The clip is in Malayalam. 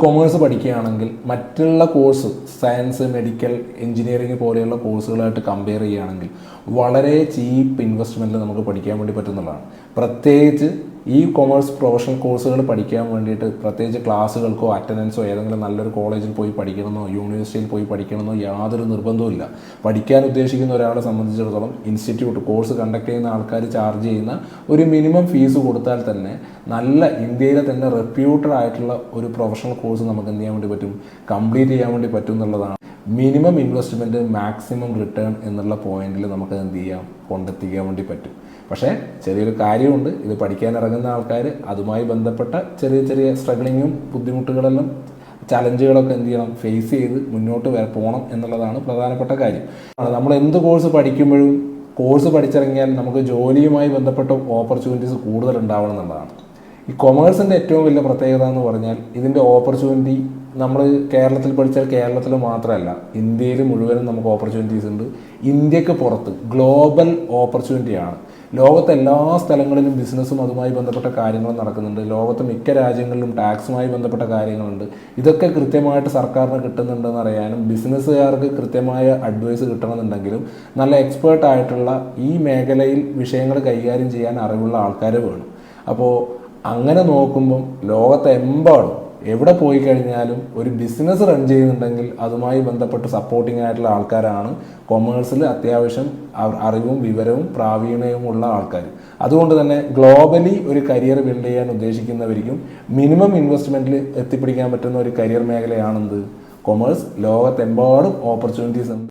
കൊമേഴ്സ് പഠിക്കുകയാണെങ്കിൽ മറ്റുള്ള കോഴ്സ് സയൻസ്, മെഡിക്കൽ, എഞ്ചിനീയറിംഗ് പോലെയുള്ള കോഴ്സുകളായിട്ട് കമ്പയർ ചെയ്യുകയാണെങ്കിൽ വളരെ ചീപ്പ് ഇൻവെസ്റ്റ്മെൻറ്റിൽ നമുക്ക് പഠിക്കാൻ വേണ്ടി പറ്റുന്നതാണ്. പ്രത്യേകിച്ച് ഈ കൊമേഴ്സ് പ്രൊഫഷണൽ കോഴ്സുകൾ പഠിക്കാൻ വേണ്ടിയിട്ട് പ്രത്യേകിച്ച് ക്ലാസ്സുകൾക്കോ അറ്റൻഡൻസോ ഏതെങ്കിലും നല്ലൊരു കോളേജിൽ പോയി പഠിക്കണമെന്നോ യൂണിവേഴ്സിറ്റിയിൽ പോയി പഠിക്കണമെന്നോ യാതൊരു നിർബന്ധവുമില്ല. പഠിക്കാൻ ഉദ്ദേശിക്കുന്ന ഒരാളെ സംബന്ധിച്ചിടത്തോളം ഇൻസ്റ്റിറ്റ്യൂട്ട് കോഴ്സ് കണ്ടക്ട് ചെയ്യുന്ന ആൾക്കാർ ചാർജ് ചെയ്യുന്ന ഒരു മിനിമം ഫീസ് കൊടുത്താൽ തന്നെ നല്ല ഇന്ത്യയിലെ തന്നെ റെപ്യൂട്ടഡ് ആയിട്ടുള്ള ഒരു പ്രൊഫഷണൽ കോഴ്സ് നമുക്ക് എന്ത് ചെയ്യാൻ വേണ്ടി പറ്റും, കംപ്ലീറ്റ് ചെയ്യാൻ വേണ്ടി പറ്റും എന്നുള്ളതാണ്. മിനിമം ഇൻവെസ്റ്റ്മെൻറ്റ് മാക്സിമം റിട്ടേൺ എന്നുള്ള പോയിന്റിൽ നമുക്ക് എന്ത് ചെയ്യാം, കൊണ്ടെത്തിക്കാൻ വേണ്ടി പറ്റും. പക്ഷേ ചെറിയൊരു കാര്യമുണ്ട്, ഇത് പഠിക്കാൻ ഇറങ്ങുന്ന ആൾക്കാർ അതുമായി ബന്ധപ്പെട്ട ചെറിയ ചെറിയ സ്ട്രഗ്ലിങ്ങും ബുദ്ധിമുട്ടുകളെല്ലാം ചലഞ്ചുകളൊക്കെ എന്ത് ചെയ്യണം, ഫേസ് ചെയ്ത് മുന്നോട്ട് പോകണം എന്നുള്ളതാണ് പ്രധാനപ്പെട്ട കാര്യം. നമ്മൾ എന്ത് കോഴ്സ് പഠിക്കുമ്പോഴും കോഴ്സ് പഠിച്ചിറങ്ങിയാൽ നമുക്ക് ജോലിയുമായി ബന്ധപ്പെട്ട ഓപ്പർച്യൂണിറ്റീസ് കൂടുതൽ ഉണ്ടാവണം എന്നുള്ളതാണ്. ഈ കൊമേഴ്സിൻ്റെ ഏറ്റവും വലിയ പ്രത്യേകത എന്ന് പറഞ്ഞാൽ ഇതിൻ്റെ ഓപ്പർച്യൂണിറ്റി നമ്മൾ കേരളത്തിൽ പഠിച്ചാൽ കേരളത്തിൽ മാത്രമല്ല ഇന്ത്യയിൽ മുഴുവനും നമുക്ക് ഓപ്പർച്യൂണിറ്റീസ് ഉണ്ട്. ഇന്ത്യക്ക് പുറത്ത് ഗ്ലോബൽ ഓപ്പർച്യൂണിറ്റിയാണ്. ലോകത്തെ എല്ലാ സ്ഥലങ്ങളിലും ബിസിനസ്സും അതുമായി ബന്ധപ്പെട്ട കാര്യങ്ങളും നടക്കുന്നുണ്ട്. ലോകത്തെ മിക്ക രാജ്യങ്ങളിലും ടാക്സുമായി ബന്ധപ്പെട്ട കാര്യങ്ങളുണ്ട്. ഇതൊക്കെ കൃത്യമായിട്ട് സർക്കാരിന് കിട്ടുന്നുണ്ടെന്ന് അറിയാനും ബിസിനസ്സുകാർക്ക് കൃത്യമായ അഡ്വൈസ് കിട്ടണമെന്നുണ്ടെങ്കിലും നല്ല എക്സ്പേർട്ട് ആയിട്ടുള്ള ഈ മേഖലയിൽ വിഷയങ്ങൾ കൈകാര്യം ചെയ്യാൻ അറിവുള്ള ആൾക്കാർ വേണം. അപ്പോൾ അങ്ങനെ നോക്കുമ്പം ലോകത്തെമ്പാടും എവിടെ പോയി കഴിഞ്ഞാലും ഒരു ബിസിനസ് റൺ ചെയ്യുന്നുണ്ടെങ്കിൽ അതുമായി ബന്ധപ്പെട്ട് സപ്പോർട്ടിംഗ് ആയിട്ടുള്ള ആൾക്കാരാണ് കൊമേഴ്സിൽ അത്യാവശ്യം അറിവും വിവരവും പ്രാവീണ്യവും ഉള്ള ആൾക്കാർ. അതുകൊണ്ട് തന്നെ ഗ്ലോബലി ഒരു കരിയർ ബിൽഡ് ചെയ്യാൻ ഉദ്ദേശിക്കുന്നവർക്കും മിനിമം ഇൻവെസ്റ്റ്മെൻറ്റിൽ എത്തിപ്പിടിക്കാൻ പറ്റുന്ന ഒരു കരിയർ മേഖലയാണെന്ത്, കൊമേഴ്സ്. ലോകത്തെമ്പാടും ഓപ്പർച്യൂണിറ്റീസ് ഉണ്ട്.